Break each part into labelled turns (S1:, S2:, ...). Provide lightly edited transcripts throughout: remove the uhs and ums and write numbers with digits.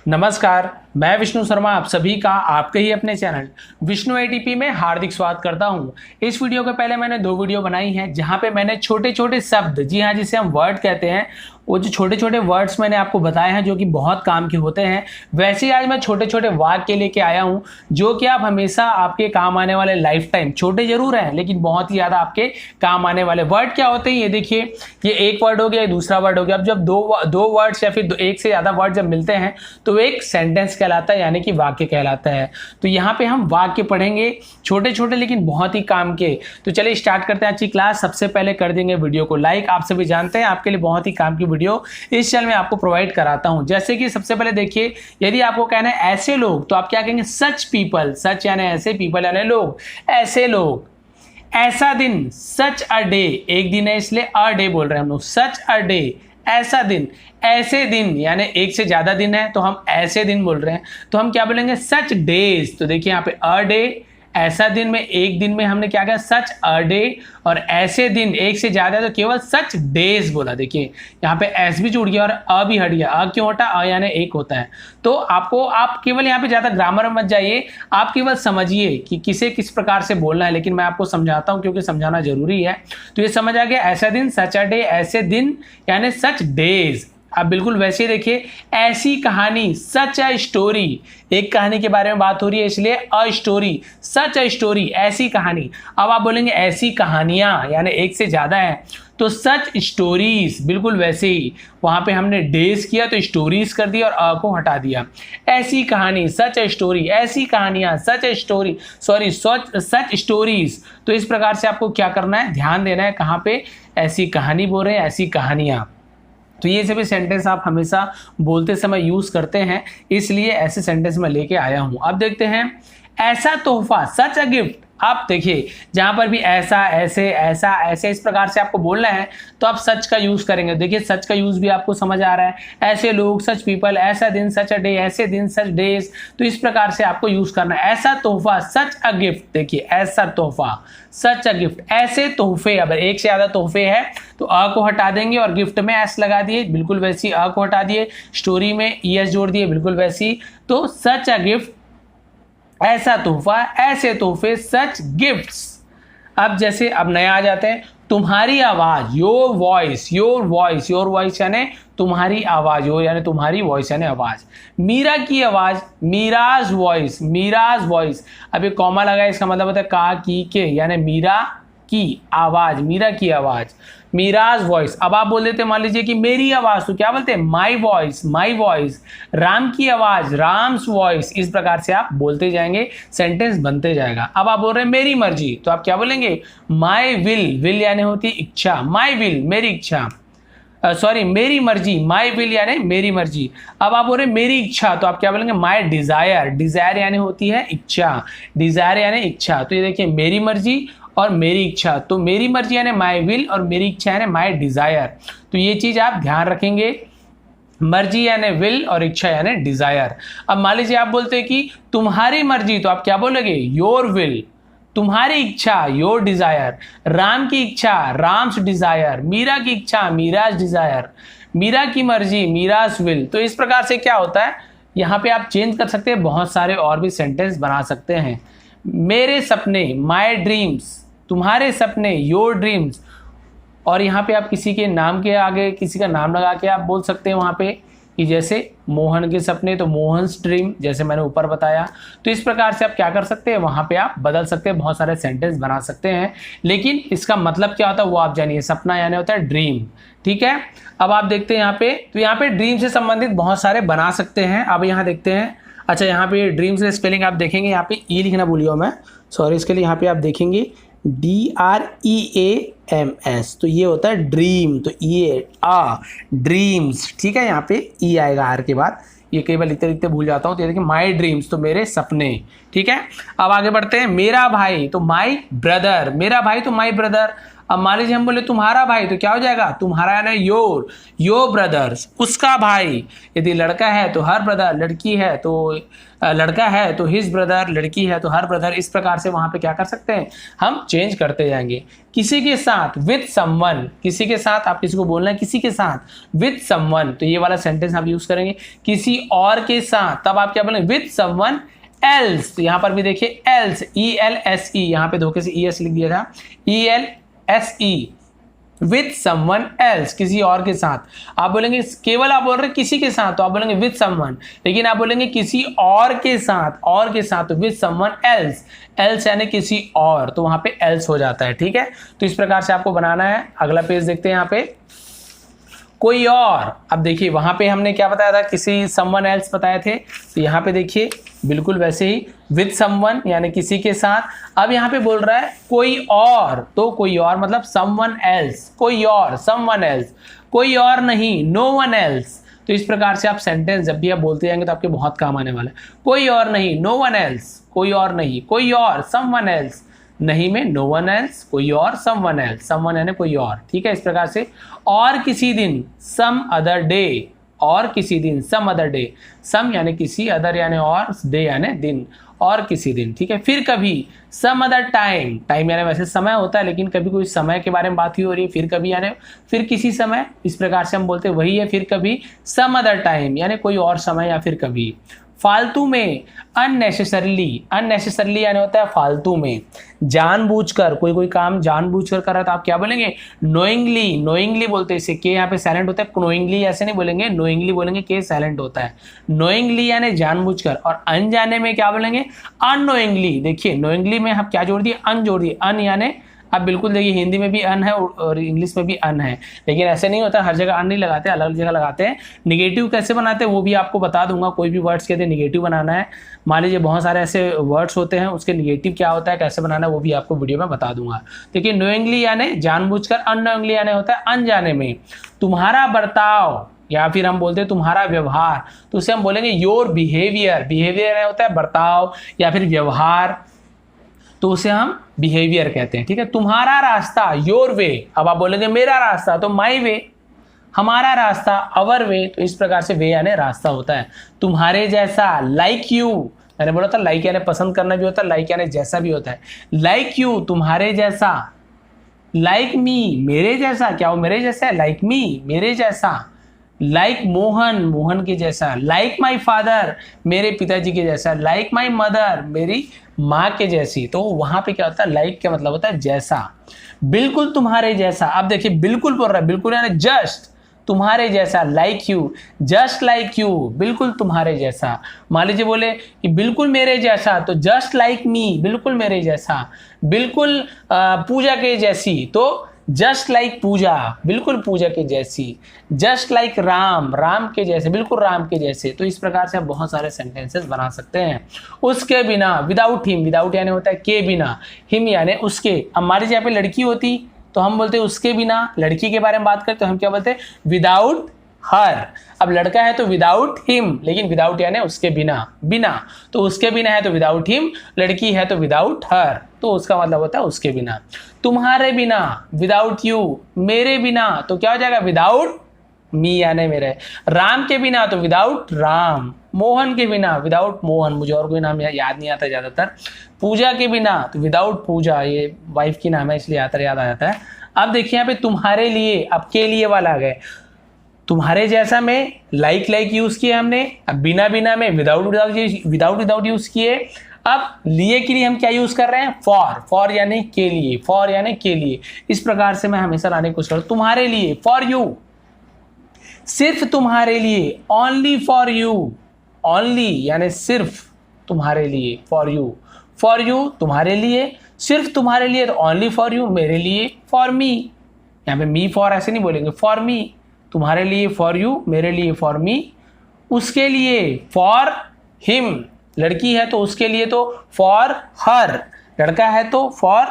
S1: नमस्कार, मैं विष्णु शर्मा आप सभी का आपके ही अपने चैनल विष्णु एटीपी में हार्दिक स्वागत करता हूं। इस वीडियो के पहले मैंने 2 वीडियो बनाई हैं जहां पे मैंने छोटे छोटे शब्द, जी हाँ, जिसे हम वर्ड कहते हैं, वो जो छोटे छोटे वर्ड्स मैंने आपको बताए हैं जो कि बहुत काम के होते हैं। वैसे ही आज मैं छोटे छोटे वाक्य लेके आया हूं जो कि आप हमेशा आपके काम आने वाले, लाइफ टाइम। छोटे जरूर हैं लेकिन बहुत ही ज़्यादा आपके काम आने वाले। वर्ड क्या होते हैं ये देखिए, ये एक वर्ड हो गया, दूसरा वर्ड हो गया। अब जब दो वर्ड्स या फिर एक से ज़्यादा वर्ड जब मिलते हैं तो एक सेंटेंस कहलाता है, यानी कि वाक्य कहलाता है। तो यहाँ पे हम वाक्य पढ़ेंगे, छोटे छोटे लेकिन बहुत ही काम के। तो चलिए स्टार्ट करते हैं आज की क्लास। सबसे पहले कर देंगे वीडियो को लाइक। आप सभी जानते हैं आपके लिए बहुत ही काम की वीडियो इस चैनल में आपको प्रोवाइड कराता हूं। जैसे कि सबसे पहले देखिए, यदि आपको कहना है ऐसे लोग तो आप क्या कहेंगे? Such people. सच यानी ऐसे, पीपल यानी लोग, ऐसे लोग। ऐसा दिन, सच अ डे, एक दिन है इसलिए अ डे बोल रहे हैं हम लोग, सच अ डे, ऐसा दिन। ऐसे दिन यानी एक से ज्यादा दिन है तो हम ऐसे दिन बोल रहे हैं, तो हम क्या बोलेंगे? सच डेज। तो देखिए यहाँ पे अ डे, ऐसा दिन में, एक दिन में हमने क्या कहा? सच अ डे। और ऐसे दिन एक से ज्यादा तो केवल सच डेज बोला। देखिए यहाँ पे एस भी जुड़ गया और अ भी हट गया। अ क्यों हटा? अ यानी एक होता है। तो आप केवल यहाँ पे ज्यादा ग्रामर में मत जाइए, आप केवल समझिए कि किसे किस प्रकार से बोलना है। लेकिन मैं आपको समझाता हूँ क्योंकि समझाना जरूरी है। तो ये समझ आ गया, ऐसा दिन, सच अ डे, ऐसे दिन यानी सच डेज। अब बिल्कुल वैसे ही देखिए, ऐसी कहानी, सच अ स्टोरी। एक कहानी के बारे में बात हो रही है इसलिए a story, such a story, ऐसी कहानी। अब आप बोलेंगे ऐसी कहानियां यानी एक से ज्यादा है तो सच स्टोरीज। बिल्कुल वैसे ही वहां पे हमने डेज किया तो स्टोरीज कर दिया और अ को हटा दिया। ऐसी कहानी, सच स्टोरी, ऐसी कहानियां, सच स्टोरी, सॉरी सच स्टोरीज। तो इस प्रकार से आपको क्या करना है, ध्यान देना है। कहाँ पे ऐसी कहानी बोल रहे हैं, ऐसी कहानियां। तो ये सभी सेंटेंस आप हमेशा बोलते समय यूज करते हैं, इसलिए ऐसे सेंटेंस मैं लेके आया हूं। अब देखते हैं, ऐसा तोहफा, सच अ गिफ्ट। आप देखिए जहां पर भी ऐसा, ऐसे, ऐसा, ऐसे, इस प्रकार से आपको बोलना है तो आप सच का यूज करेंगे। देखिए सच का यूज भी आपको समझ आ रहा है। ऐसे लोग, सच पीपल, ऐसा दिन, सच अ डे, ऐसे दिन, सच डेज। तो इस प्रकार से आपको यूज करना है। ऐसा तोहफा, सच अ गिफ्ट। देखिए ऐसा तोहफा, सच अ गिफ्ट, ऐसे तोहफे। अगर एक से ज्यादा तोहफे है तो अ को हटा देंगे और गिफ्ट में एस लगा दिए, बिल्कुल वैसी। अ को हटा दिए, स्टोरी में ई एस जोड़ दिए, बिल्कुल वैसी। तो सच अ गिफ्ट, ऐसा तोहफा, ऐसे तोहफे, सच गिफ्ट्स। अब जैसे अब नया आ जाते हैं, तुम्हारी आवाज, your voice, your voice, your voice यानी तुम्हारी आवाज, योर यानी तुम्हारी, वॉइस यानी आवाज। मीरा की आवाज, मीराज वॉइस, मीराज वॉइस। अब ये कॉमा लगा, इसका मतलब होता है का, की, के, यानी मीरा की आवाज, मीरा की आवाज, मीराज वॉइस। अब आप बोल देते, मान लीजिए कि मेरी आवाज, तो क्या बोलते हैं? My voice, my voice. Ram की आवाज, राम्स वॉइस। इस प्रकार से आप बोलते जाएंगे, सेंटेंस बनते जाएगा। अब आप बोल रहे हैं मेरी मर्जी, तो आप क्या बोलेंगे? माई विल, विल यानी होती इच्छा, माई विल, मेरी इच्छा, सॉरी मेरी मर्जी, माई विल यानी मेरी मर्जी। अब आप बोल रहे हैं मेरी इच्छा, तो आप क्या बोलेंगे? माई डिजायर, डिजायर यानी होती है इच्छा, डिजायर यानी इच्छा। तो ये देखिए मेरी मर्जी और मेरी इच्छा, तो मेरी मर्जी यानी माई विल और मेरी इच्छा यानी माई डिजायर। तो ये चीज आप ध्यान रखेंगे, मर्जी यानी विल और इच्छा यानी डिजायर। अब मान लीजिए आप बोलते हैं कि तुम्हारी मर्जी, तो आप क्या बोलोगे? Your will. तुम्हारी इच्छा, योर डिजायर। राम की इच्छा, राम्स डिजायर। मीरा की इच्छा, मीराज डिजायर। मीरा की मर्जी, मीराज विल। तो इस प्रकार से क्या होता है, यहाँ पे आप चेंज कर सकते हैं, बहुत सारे और भी सेंटेंस बना सकते हैं। मेरे सपने, माई ड्रीम्स। तुम्हारे सपने, योर ड्रीम्स। और यहाँ पे आप किसी के नाम के आगे किसी का नाम लगा के आप बोल सकते हैं वहाँ पे, कि जैसे मोहन के सपने तो मोहन्स ड्रीम, जैसे मैंने ऊपर बताया। तो इस प्रकार से आप क्या कर सकते हैं, वहाँ पे आप बदल सकते हैं, बहुत सारे सेंटेंस बना सकते हैं। लेकिन इसका मतलब क्या होता है वो आप जानिए। सपना यानी होता है ड्रीम, ठीक है। अब आप देखते हैं यहाँ पे, तो यहाँ पे ड्रीम से संबंधित बहुत सारे बना सकते हैं। अब यहाँ देखते हैं, अच्छा यहाँ पे ड्रीम्स का स्पेलिंग आप देखेंगे, यहाँ पे ई लिखना भूलिए मैं, सॉरी इसके लिए। यहाँ पे आप देखेंगे DREAMS, तो ये होता है ड्रीम। तो ये ड्रीम्स, ठीक है। यहाँ पे ई आएगा आर के बाद, ये कई बार लिखते लिखते भूल जाता हूँ। तो ये देखिए माई ड्रीम्स, तो मेरे सपने, ठीक है। अब आगे बढ़ते हैं, मेरा भाई तो माई ब्रदर, मेरा भाई तो माई ब्रदर। अब मान लीजिए हम बोले तुम्हारा भाई, तो क्या हो जाएगा, तुम्हारा यानी योर ब्रदर्स, उसका भाई। यदि लड़का है तो हर ब्रदर, लड़की है तो लड़का है तो हिज ब्रदर, लड़की है तो हर ब्रदर। इस प्रकार से वहां पे क्या कर सकते हैं, हम चेंज करते जाएंगे। किसी के साथ विथ समवन, किसी के साथ, आप किसी को बोलना है किसी के साथ विथ समवन, तो ये वाला सेंटेंस आप यूज करेंगे। किसी और के साथ, तब आप क्या बोलेंगे, विथ समवन एल्स। तो यहां पर भी देखिए एल्स, ELSE, यहां पे धोखे से ES लिख दिया था, ELSE, विथ समवन एल्स, किसी और के साथ। आप बोलेंगे केवल आप बोल रहे किसी के साथ, तो आप बोलेंगे विथ समवन, लेकिन आप बोलेंगे किसी और के साथ, और के साथ, तो विथ समवन एल्स, एल्स यानी किसी और, तो वहां पे एल्स हो जाता है। ठीक है, तो इस प्रकार से आपको बनाना है। अगला पेज देखते हैं, यहाँ पे कोई और। अब देखिए वहां पे हमने क्या बताया था, किसी समवन एल्स बताए थे, तो यहाँ पे देखिए बिल्कुल वैसे ही विथ समवन यानी किसी के साथ। अब यहाँ पे बोल रहा है कोई और, तो कोई और मतलब समवन एल्स, कोई और, समवन एल्स, कोई और नहीं, नो वन एल्स। तो इस प्रकार से आप सेंटेंस जब भी आप बोलते जाएंगे तो आपके बहुत काम आने वाला है। कोई और नहीं, नो वन एल्स, कोई और नहीं, कोई और, समवन एल्स, नहीं में नो वन एल्स, कोई और, समवन एल्स, समवन यानी कोई और। ठीक है, इस प्रकार से और किसी दिन, सम अदर डे, और किसी दिन, सम अदर डे, सम यानी किसी, अदर यानी और, डे यानी दिन, और किसी दिन। ठीक है, फिर कभी, सम अदर टाइम, टाइम यानी वैसे समय होता है, लेकिन कभी कोई समय के बारे में बात ही हो रही है, फिर कभी यानी फिर किसी समय, इस प्रकार से हम बोलते हैं वही है फिर कभी। सम अदर टाइम यानी कोई और समय या फिर कभी। फालतू में, अननेसेसरली, अननेसेसरली यानी होता है फालतू में, जानबूझकर, कोई काम जानबूझकर कर रहा है तो आप क्या बोलेंगे, नोइंगली, नोइंगली बोलते हैं इसे, के यहाँ पे साइलेंट होता है, नोइंगली ऐसे नहीं बोलेंगे, नोइंगली बोलेंगे, के साइलेंट होता है, नोइंगली यानी जानबूझकर। और अनजाने में क्या बोलेंगे, अननोइंगली। देखिए नोइंगली में हम क्या जोड़ दिए, अन जोड़ दिए, अन यानी, अब बिल्कुल देखिए हिंदी में भी अन है और इंग्लिश में भी अन है, लेकिन ऐसे नहीं होता, हर जगह अन नहीं लगाते, अलग अलग जगह लगाते हैं। निगेटिव कैसे बनाते हैं वो भी आपको बता दूंगा। कोई भी वर्ड्स कहते हैं निगेटिव बनाना है, मान लीजिए बहुत सारे ऐसे वर्ड्स होते हैं, उसके निगेटिव क्या होता है, कैसे बनाना है, वो भी आपको वीडियो में बता दूंगा। देखिए नोइंगली यानी जानबूझकर, अननोइंगली यानी होता है अनजाने में। तुम्हारा बर्ताव, या फिर हम बोलते हैं तुम्हारा व्यवहार, तो उसे हम बोलेंगे योर बिहेवियर, बिहेवियर होता है बर्ताव या फिर व्यवहार, तो उसे हम बिहेवियर कहते हैं। ठीक है, तुम्हारा रास्ता, योर वे, अब आप बोलेंगे मेरा रास्ता, तो माई वे, हमारा रास्ता, अवर वे, तो इस प्रकार से वे यानी रास्ता होता है। तुम्हारे जैसा, लाइक यू, मैंने बोला था लाइक यानी पसंद करना भी होता है, लाइक यानी जैसा भी होता है। लाइक यू, तुम्हारे जैसा। लाइक मी, मेरे जैसा, क्या वो मेरे जैसा है, लाइक मी, मेरे जैसा। लाइक मोहन, मोहन के जैसा। लाइक माई फादर, मेरे पिताजी के जैसा। लाइक माई मदर, मेरी माँ के जैसी। तो वहां पे क्या होता है, लाइक का मतलब होता है जैसा। बिल्कुल तुम्हारे जैसा, अब देखिए बिल्कुल बोल रहा है, बिल्कुल यानी जस्ट तुम्हारे जैसा, like you, just like you, बिल्कुल तुम्हारे जैसा। मान लीजिए बोले कि बिल्कुल मेरे जैसा, तो जस्ट लाइक मी, बिल्कुल मेरे जैसा। बिल्कुल पूजा के जैसी, तो जस्ट लाइक पूजा, बिल्कुल पूजा के जैसी। जस्ट लाइक राम, राम के जैसे, बिल्कुल राम के जैसे। तो इस प्रकार से आप बहुत सारे सेंटेंसेस बना सकते हैं। उसके बिना, विदाउट हिम, विदाउट यानी होता है के बिना, हिम यानी उसके। अब मान लीजिए यहाँ पे लड़की होती तो हम बोलते हैं उसके बिना, लड़की के बारे में बात करते तो हम क्या बोलते हैं, विदाउट हर। अब लड़का है तो विदाउट हिम, लेकिन विदाउट यानी उसके बिना, बिना, तो उसके बिना है तो विदाउट हिम, लड़की है तो विदाउट हर, तो उसका मतलब होता है उसके बिना। तुम्हारे बिना, विदाउट यू, मेरे बिना, तो क्या हो जाएगा, विदाउट मी यानी मेरे। राम के बिना तो विदाउट राम। मोहन के बिना, विदाउट मोहन, मुझे और कोई नाम याद नहीं आता ज्यादातर। पूजा के बिना तो विदाउट पूजा, ये वाइफ की नाम है इसलिए याद आ जाता है। अब देखिए यहाँ पे तुम्हारे लिए, अब के लिए वाला आ गए। तुम्हारे जैसा में लाइक यूज किए हमने, अब बिना में विदाउट यूज किए। अब लिए के लिए हम क्या यूज कर रहे हैं, फॉर यानी के लिए, फॉर यानी के लिए। इस प्रकार से मैं हमेशा लाने की कोशिश करूँ। तुम्हारे लिए, फॉर यू, सिर्फ तुम्हारे लिए, ओनली फॉर यू, ओनली यानी सिर्फ तुम्हारे लिए, फॉर यू तुम्हारे लिए, सिर्फ तुम्हारे लिए तो ओनली फॉर यू, मेरे लिए, फॉर मी, यहाँ पे मी फॉर ऐसे नहीं बोलेंगे, फॉर मी, तुम्हारे लिए फॉर यू, मेरे लिए फॉर मी। उसके लिए फॉर हिम, लड़की है तो उसके लिए तो फॉर हर, लड़का है तो फॉर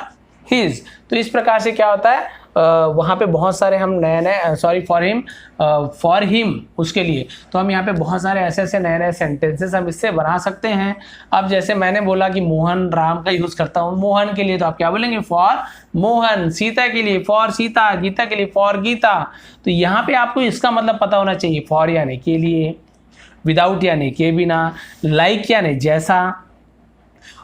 S1: हिज। तो इस प्रकार से क्या होता है, वहाँ पे बहुत सारे हम नए नए फॉर हिम उसके लिए, तो हम यहाँ पे बहुत सारे ऐसे ऐसे नए नए सेंटेंसेस हम इससे बना सकते हैं। अब जैसे मैंने बोला कि मोहन राम का यूज़ करता हूँ, मोहन के लिए तो आप क्या बोलेंगे, फॉर मोहन। सीता के लिए फॉर सीता, गीता के लिए फॉर गीता। तो यहाँ पे आपको इसका मतलब पता होना चाहिए, फॉर यानी के लिए, विदाउट यानी के बिना, लाइक यानी जैसा,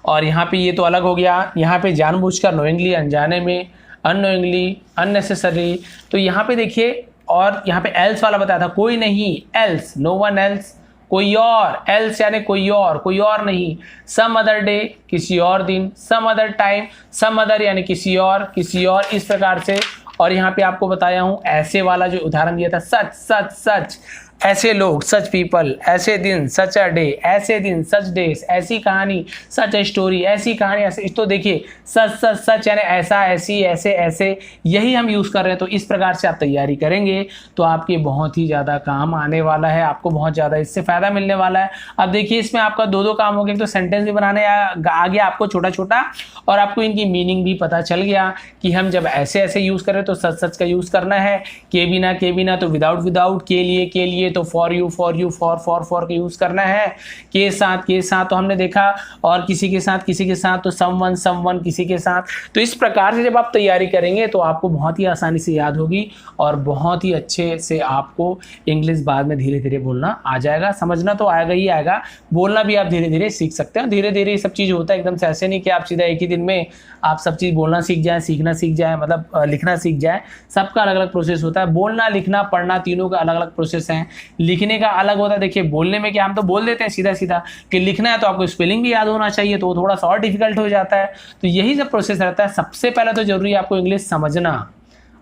S1: और यहाँ पे ये तो अलग हो गया। यहाँ पे जानबूझकर, नोइंगली अनजाने में, अननोइंगली, अननेसेसरी। तो यहाँ पे देखिए, और यहाँ पे एल्स वाला बताया था, कोई नहीं, एल्स, नो वन एल्स, कोई और, एल्स यानी कोई और नहीं। सम अदर डे, किसी और दिन, some other time, some other यानी किसी और, इस प्रकार से। और यहाँ पे आपको बताया हूँ ऐसे वाला जो उदाहरण दिया था, सच सच सच, ऐसे लोग, सच पीपल, ऐसे दिन, सच अ डे, ऐसे दिन, सच डेज, ऐसी कहानी, सच स्टोरी, ऐसी कहानी, ऐसे। तो देखिए सच सच सच यानी ऐसा, ऐसी, ऐसे, ऐसे, यही हम यूज़ कर रहे हैं। तो इस प्रकार से आप तैयारी करेंगे तो आपके बहुत ही ज़्यादा काम आने वाला है, आपको बहुत ज़्यादा इससे फ़ायदा मिलने वाला है। अब देखिए इसमें आपका दो काम हो गया, तो सेंटेंस भी बनाने आ गया आपको छोटा छोटा, और आपको इनकी मीनिंग भी पता चल गया कि हम जब ऐसे ऐसे यूज़ करें तो सच सच का यूज़ करना है, के बिना तो विदाउट, के लिए तो फॉर यू, फॉर का यूज़ करना है, के साथ तो हमने देखा, और किसी के साथ तो समवन, किसी के साथ। तो इस प्रकार से जब आप तैयारी करेंगे तो आपको बहुत ही आसानी से याद होगी, और बहुत ही अच्छे से आपको इंग्लिश बाद में धीरे धीरे बोलना आ जाएगा। समझना तो आएगा ही आएगा, बोलना भी आप धीरे धीरे सीख सकते हैं। धीरे धीरे ये सब चीज़ होता है, एकदम से ऐसे नहीं कि आप सीधा एक ही दिन में आप सब चीज़ बोलना सीख जाए, सीखना सीख जाए, मतलब लिखना सीख जाए। सबका अलग अलग प्रोसेस होता है, बोलना, लिखना, पढ़ना, तीनों का अलग अलग प्रोसेस है। लिखने का अलग होता है। देखिए बोलने में क्या, हम तो बोल देते हैं सीधा सीधा, कि लिखना है तो आपको स्पेलिंग भी याद होना चाहिए, तो थोड़ा सा और डिफिकल्ट हो जाता है। तो यही सब प्रोसेस रहता है। सबसे पहले तो जरूरी है आपको इंग्लिश समझना,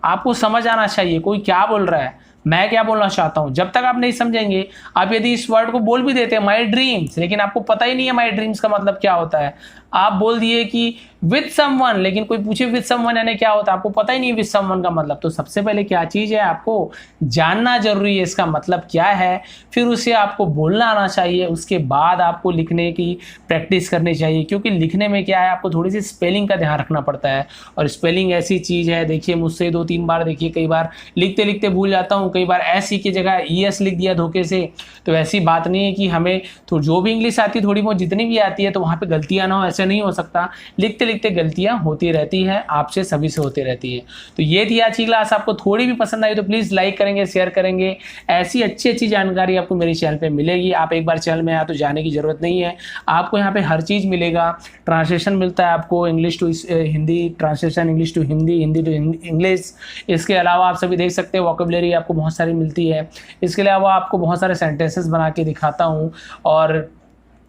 S1: आपको समझ आना चाहिए कोई क्या बोल रहा है, मैं क्या बोलना चाहता हूं। जब तक आप नहीं समझेंगे, आप यदि इस वर्ड को बोल भी देते हैं माई ड्रीम्स, लेकिन आपको पता ही नहीं है माई ड्रीम्स का मतलब क्या होता है, आप बोल दिए कि विद समवन, लेकिन कोई पूछे विद समवन यानी क्या होता है, आपको पता ही नहीं विद समवन का मतलब। तो सबसे पहले क्या चीज़ है, आपको जानना जरूरी है इसका मतलब क्या है, फिर उसे आपको बोलना आना चाहिए। उसके बाद आपको लिखने की प्रैक्टिस करनी चाहिए, क्योंकि लिखने में क्या है, आपको थोड़ी सी स्पेलिंग का ध्यान रखना पड़ता है। और स्पेलिंग ऐसी चीज़ है, देखिए मुझसे 2-3 बार, देखिए कई बार लिखते लिखते भूल जाता हूँ, कई बार ऐसी की जगह ES लिख दिया धोखे से। तो ऐसी बात नहीं है कि हमें तो जो भी इंग्लिश आती है, थोड़ी बहुत जितनी भी आती है, तो वहाँ पे गलतियाँ ना हो, ऐसे नहीं हो सकता। लिखते लिखते गलतियाँ होती रहती है, आपसे सभी से होती रहती है। तो ये थी आज की क्लास। आपको थोड़ी भी पसंद आई तो प्लीज़ लाइक करेंगे, शेयर करेंगे। ऐसी अच्छी अच्छी जानकारी आपको मेरे चैनल पे मिलेगी। आप एक बार चैनल में आए तो जाने की ज़रूरत नहीं है, आपको यहाँ पे हर चीज़ मिलेगा। ट्रांसलेशन मिलता है आपको, English to Hindi translation, English to Hindi, Hindi to English. इसके अलावा आप सभी देख सकते हैं वोकैबुलरी आपको बहुत सारी मिलती है। इसके अलावा आपको बहुत सारे सेंटेंसेस बना के दिखाता हूँ, और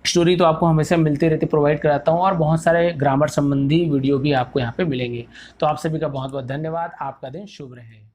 S1: स्टोरी तो आपको हमेशा मिलती रहती, प्रोवाइड कराता हूँ, और बहुत सारे ग्रामर संबंधी वीडियो भी आपको यहाँ पे मिलेंगे। तो आप सभी का बहुत बहुत धन्यवाद। आपका दिन शुभ रहे।